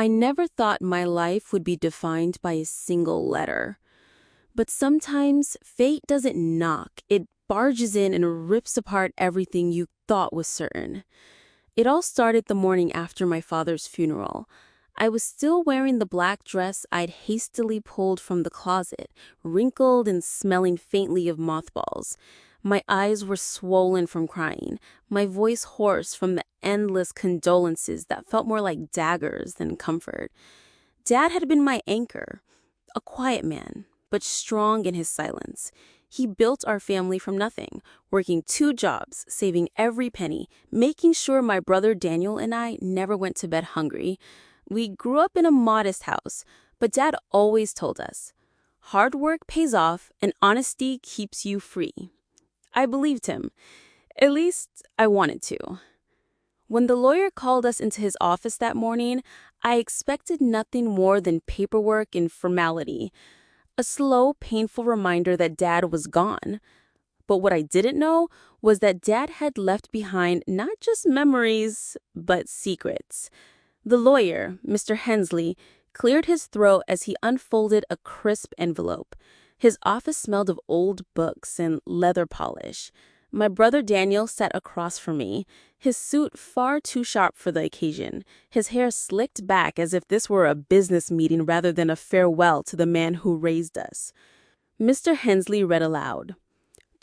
I never thought my life would be defined by a single letter. But sometimes fate doesn't knock, it barges in and rips apart everything you thought was certain. It all started the morning after my father's funeral. I was still wearing the black dress I'd hastily pulled from the closet, wrinkled and smelling faintly of mothballs. My eyes were swollen from crying, my voice hoarse from the endless condolences that felt more like daggers than comfort. Dad had been my anchor, a quiet man, but strong in his silence. He built our family from nothing, working 2 jobs, saving every penny, making sure my brother Daniel and I never went to bed hungry. We grew up in a modest house, but Dad always told us, hard work pays off and honesty keeps you free. I believed him. At least I wanted to. When the lawyer called us into his office that morning, I expected nothing more than paperwork and formality. A slow, painful reminder that Dad was gone. But what I didn't know was that Dad had left behind not just memories, but secrets. The lawyer, Mr. Hensley, cleared his throat as he unfolded a crisp envelope. His office smelled of old books and leather polish. My brother Daniel sat across from me, his suit far too sharp for the occasion, his hair slicked back as if this were a business meeting rather than a farewell to the man who raised us. Mr. Hensley read aloud,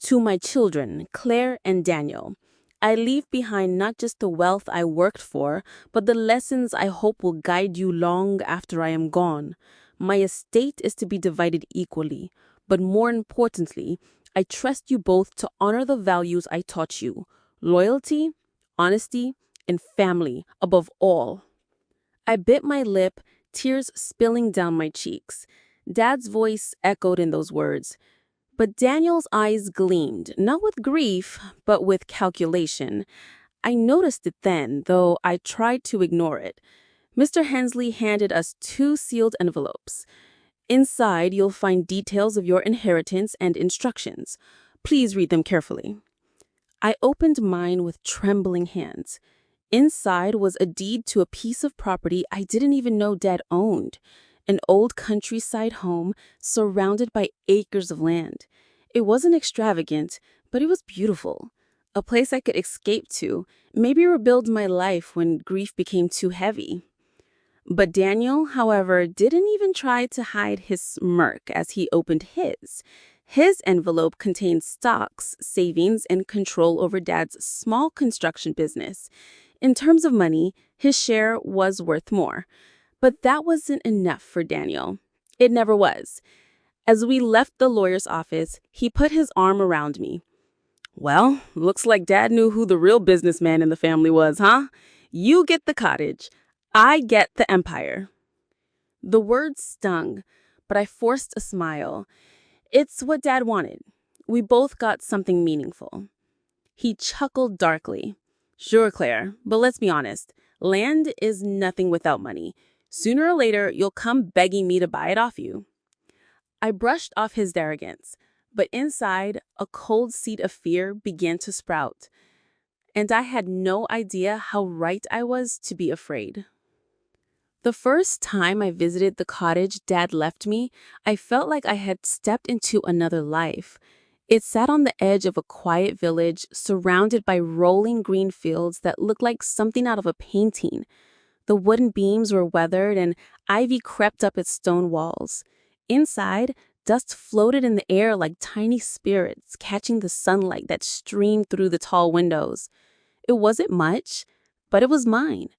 "To my children, Claire and Daniel, I leave behind not just the wealth I worked for, but the lessons I hope will guide you long after I am gone. My estate is to be divided equally, but more importantly, I trust you both to honor the values I taught you: loyalty, honesty, and family above all." I bit my lip, tears spilling down my cheeks. Dad's voice echoed in those words. But Daniel's eyes gleamed, not with grief, but with calculation. I noticed it then, though I tried to ignore it. Mr. Hensley handed us 2 sealed envelopes. "Inside, you'll find details of your inheritance and instructions. Please read them carefully." I opened mine with trembling hands. Inside was a deed to a piece of property I didn't even know Dad owned. An old countryside home surrounded by acres of land. It wasn't extravagant, but it was beautiful. A place I could escape to, maybe rebuild my life when grief became too heavy. But Daniel, however, didn't even try to hide his smirk as he opened his. His envelope contained stocks, savings, and control over Dad's small construction business. In terms of money, his share was worth more. But that wasn't enough for Daniel. It never was. As we left the lawyer's office, he put his arm around me. "Well, looks like Dad knew who the real businessman in the family was, huh? You get the cottage. I get the empire." The words stung, but I forced a smile. It's what Dad wanted. We both got something meaningful. He chuckled darkly. "Sure, Claire, but let's be honest. Land is nothing without money. Sooner or later, you'll come begging me to buy it off you." I brushed off his arrogance, but inside, a cold seed of fear began to sprout. And I had no idea how right I was to be afraid. The first time I visited the cottage Dad left me, I felt like I had stepped into another life. It sat on the edge of a quiet village, surrounded by rolling green fields that looked like something out of a painting. The wooden beams were weathered and ivy crept up its stone walls. Inside, dust floated in the air like tiny spirits catching the sunlight that streamed through the tall windows. It wasn't much, but it was mine.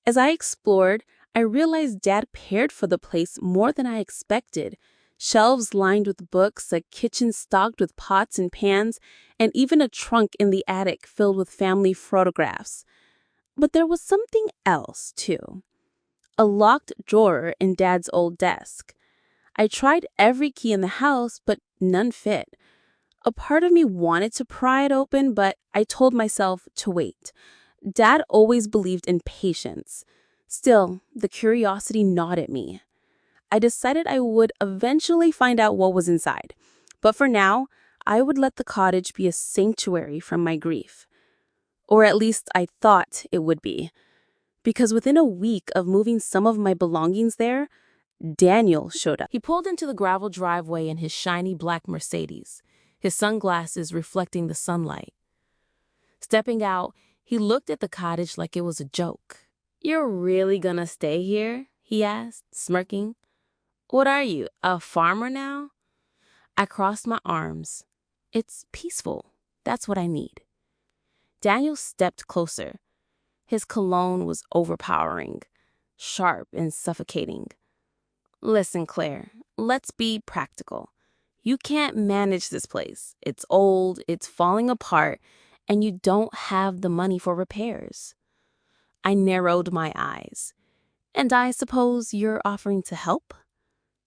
As I explored, I realized Dad cared for the place more than I expected. Shelves lined with books, a kitchen stocked with pots and pans, and even a trunk in the attic filled with family photographs. But there was something else, too. A locked drawer in Dad's old desk. I tried every key in the house, but none fit. A part of me wanted to pry it open, but I told myself to wait. Dad always believed in patience. Still, the curiosity gnawed at me. I decided I would eventually find out what was inside. But for now, I would let the cottage be a sanctuary from my grief. Or at least I thought it would be. because within a week of moving some of my belongings there, Daniel showed up. He pulled into the gravel driveway in his shiny black Mercedes, his sunglasses reflecting the sunlight. Stepping out, he looked at the cottage like it was a joke. "You're really gonna stay here?" he asked, smirking. "What are you, a farmer now?" I crossed my arms. "It's peaceful. That's what I need." Daniel stepped closer. His cologne was overpowering, sharp and suffocating. "Listen, Claire, let's be practical. You can't manage this place. It's old, it's falling apart, and you don't have the money for repairs." I narrowed my eyes. "And I suppose you're offering to help?"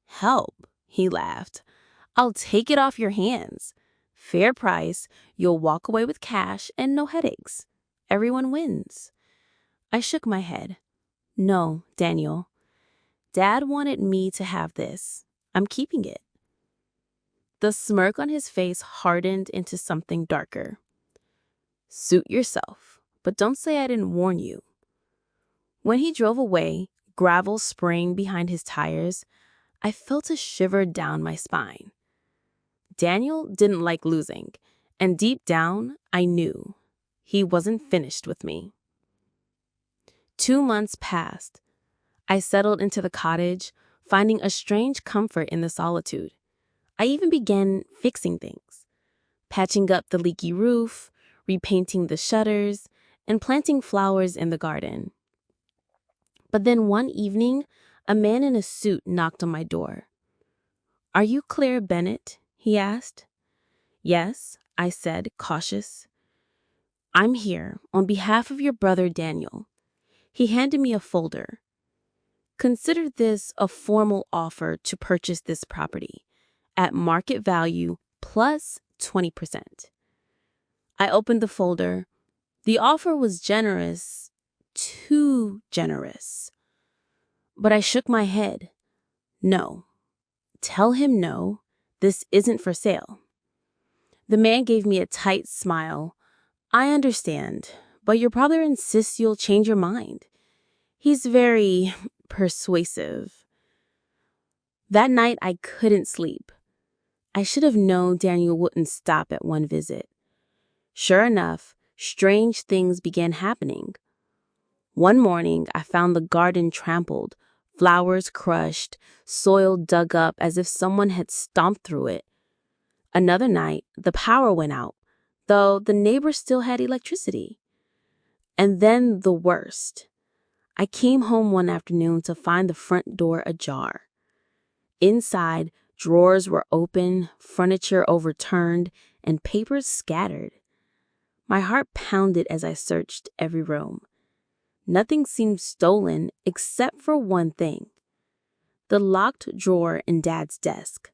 "Help?" he laughed. "I'll take it off your hands. Fair price, you'll walk away with cash and no headaches. Everyone wins." I shook my head. "No, Daniel. Dad wanted me to have this. I'm keeping it." The smirk on his face hardened into something darker. "Suit yourself, but don't say I didn't warn you." When he drove away, gravel spraying behind his tires, I felt a shiver down my spine. Daniel didn't like losing, and deep down, I knew he wasn't finished with me. 2 months passed. I settled into the cottage, finding a strange comfort in the solitude. I even began fixing things, patching up the leaky roof, repainting the shutters, and planting flowers in the garden. But then one evening, a man in a suit knocked on my door. "Are you Claire Bennett?" he asked. "Yes," I said, cautious. "I'm here on behalf of your brother Daniel." He handed me a folder. "Consider this a formal offer to purchase this property at market value plus 20%. I opened the folder. The offer was generous, too generous. But I shook my head. "No. Tell him no. This isn't for sale." The man gave me a tight smile. "I understand, but your brother insists you'll change your mind. He's very persuasive." That night, I couldn't sleep. I should have known Daniel wouldn't stop at one visit. Sure enough, strange things began happening. One morning, I found the garden trampled, flowers crushed, soil dug up as if someone had stomped through it. Another night, the power went out, though the neighbors still had electricity. And then the worst. I came home one afternoon to find the front door ajar. Inside, drawers were open, furniture overturned, and papers scattered. My heart pounded as I searched every room. Nothing seemed stolen except for one thing: the locked drawer in Dad's desk.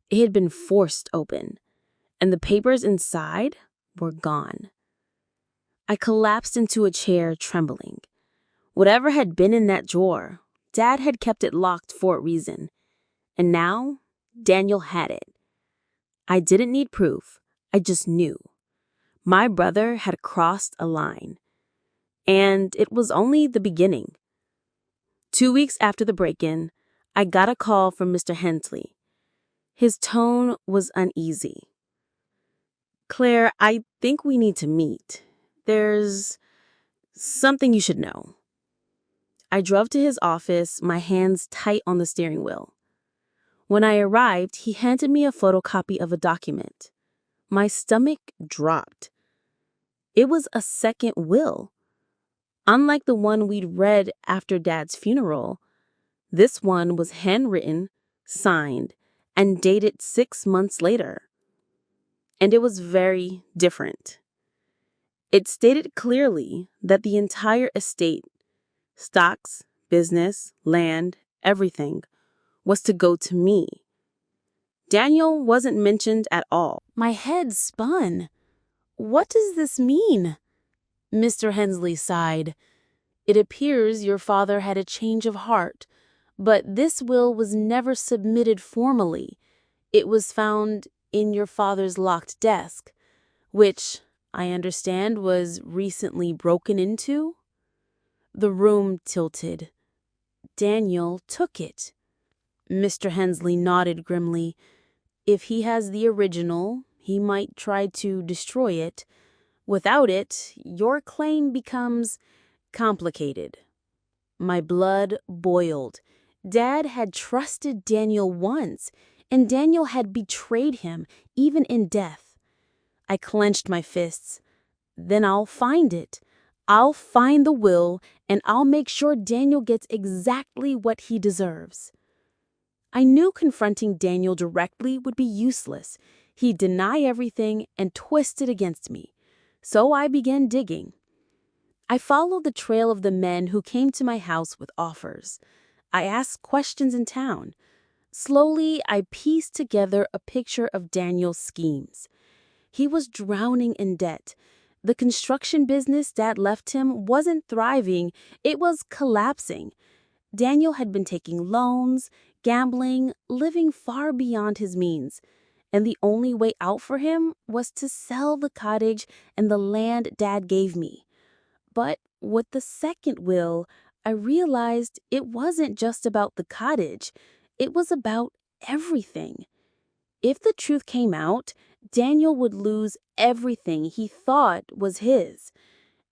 It had been forced open, and the papers inside were gone. I collapsed into a chair, trembling. Whatever had been in that drawer, Dad had kept it locked for a reason. And now, Daniel had it. I didn't need proof. I just knew. My brother had crossed a line. And it was only the beginning. 2 weeks after the break-in, I got a call from Mr. Hensley. His tone was uneasy. "Claire, I think we need to meet. There's something you should know." I drove to his office, my hands tight on the steering wheel. When I arrived, he handed me a photocopy of a document. My stomach dropped. It was a second will. Unlike the one we'd read after Dad's funeral, this one was handwritten, signed, and dated 6 months later. And it was very different. It stated clearly that the entire estate, stocks, business, land, everything, was to go to me. Daniel wasn't mentioned at all. My head spun. "What does this mean?" Mr. Hensley sighed. "It appears your father had a change of heart, but this will was never submitted formally. It was found in your father's locked desk, which, I understand, was recently broken into." The room tilted. Daniel took it. Mr. Hensley nodded grimly. If he has the original, he might try to destroy it. Without it, your claim becomes complicated. My blood boiled. Dad had trusted Daniel once, and Daniel had betrayed him, even in death. I clenched my fists. Then I'll find it. I'll find the will, and I'll make sure Daniel gets exactly what he deserves. I knew confronting Daniel directly would be useless. He'd deny everything and twist it against me. So I began digging. I followed the trail of the men who came to my house with offers. I asked questions in town. Slowly, I pieced together a picture of Daniel's schemes. He was drowning in debt. The construction business Dad left him wasn't thriving, it was collapsing. Daniel had been taking loans, gambling, living far beyond his means. And the only way out for him was to sell the cottage and the land Dad gave me. But with the second will, I realized it wasn't just about the cottage. It was about everything. If the truth came out, Daniel would lose everything he thought was his.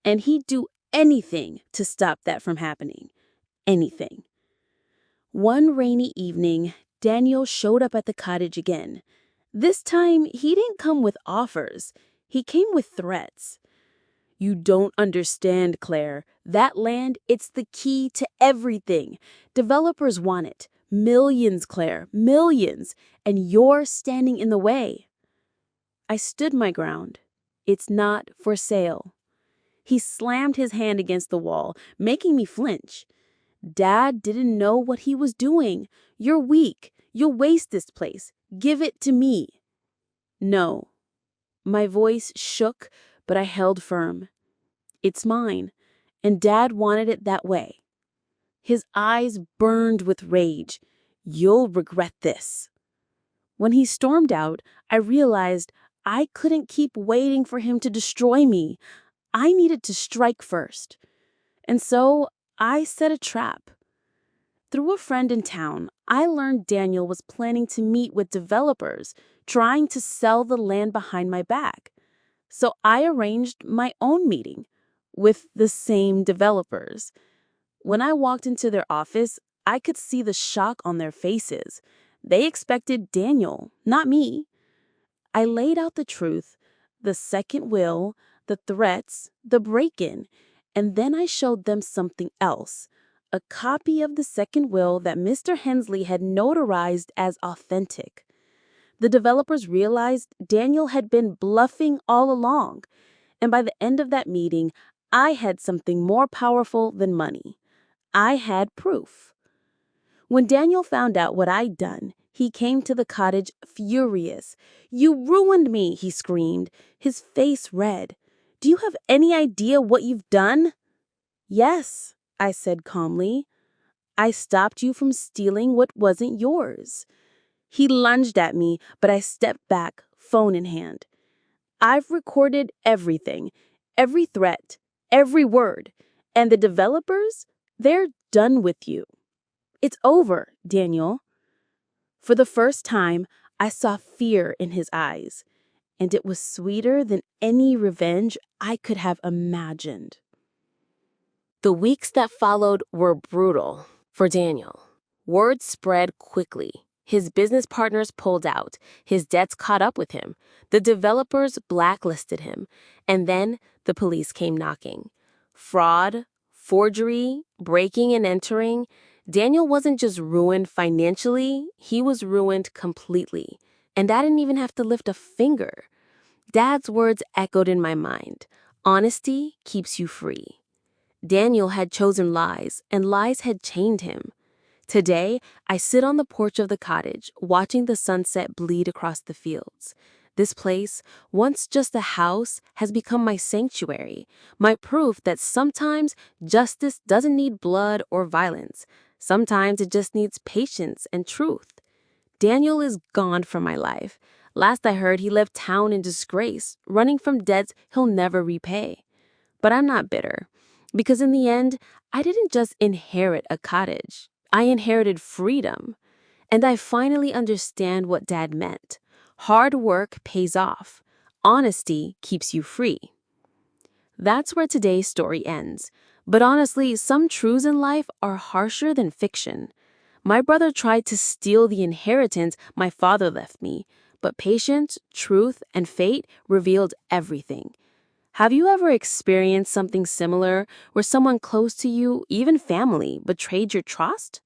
And he'd do anything to stop that from happening. Anything. One rainy evening, Daniel showed up at the cottage again. This time, he didn't come with offers. He came with threats. You don't understand, Claire. That land, it's the key to everything. Developers want it. Millions, Claire, millions. And you're standing in the way. I stood my ground. It's not for sale. He slammed his hand against the wall, making me flinch. Dad didn't know what he was doing. You're weak. You'll waste this place. Give it to me. No. My voice shook, but I held firm. It's mine, and Dad wanted it that way. His eyes burned with rage. You'll regret this. When he stormed out, I realized I couldn't keep waiting for him to destroy me. I needed to strike first. And so I set a trap. Through a friend in town, I learned Daniel was planning to meet with developers, trying to sell the land behind my back. So I arranged my own meeting with the same developers. When I walked into their office, I could see the shock on their faces. They expected Daniel, not me. I laid out the truth, the second will, the threats, the break-in, and then I showed them something else, a copy of the second will that Mr. Hensley had notarized as authentic. The developers realized Daniel had been bluffing all along, and by the end of that meeting, I had something more powerful than money. I had proof. When Daniel found out what I'd done, he came to the cottage furious. You ruined me, he screamed, his face red. Do you have any idea what you've done? Yes, I said calmly. I stopped you from stealing what wasn't yours. He lunged at me, but I stepped back, phone in hand. I've recorded everything, every threat, every word, and the developers, they're done with you. It's over, Daniel. For the first time, I saw fear in his eyes, and it was sweeter than any revenge I could have imagined. The weeks that followed were brutal for Daniel. Word spread quickly. His business partners pulled out. His debts caught up with him. The developers blacklisted him. And then the police came knocking. Fraud, forgery, breaking and entering. Daniel wasn't just ruined financially, he was ruined completely. And I didn't even have to lift a finger. Dad's words echoed in my mind. Honesty keeps you free. Daniel had chosen lies, and lies had chained him. Today, I sit on the porch of the cottage, watching the sunset bleed across the fields. This place, once just a house, has become my sanctuary, my proof that sometimes justice doesn't need blood or violence. Sometimes it just needs patience and truth. Daniel is gone from my life. Last I heard, he left town in disgrace, running from debts he'll never repay. But I'm not bitter. Because in the end, I didn't just inherit a cottage. I inherited freedom. And I finally understand what Dad meant. Hard work pays off. Honesty keeps you free. That's where today's story ends. But honestly, some truths in life are harsher than fiction. My brother tried to steal the inheritance my father left me, but patience, truth, and fate revealed everything. Have you ever experienced something similar where someone close to you, even family, betrayed your trust?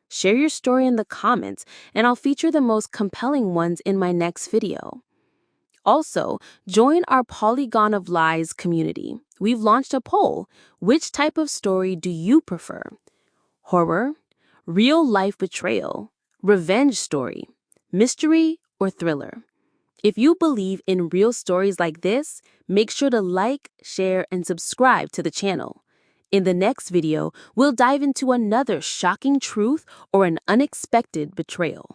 Share your story in the comments, and I'll feature the most compelling ones in my next video. Also, join our Polygon of Lies community. We've launched a poll. Which type of story do you prefer? Horror, real-life betrayal, revenge story, mystery, or thriller? If you believe in real stories like this, make sure to like, share, and subscribe to the channel. In the next video, we'll dive into another shocking truth or an unexpected betrayal.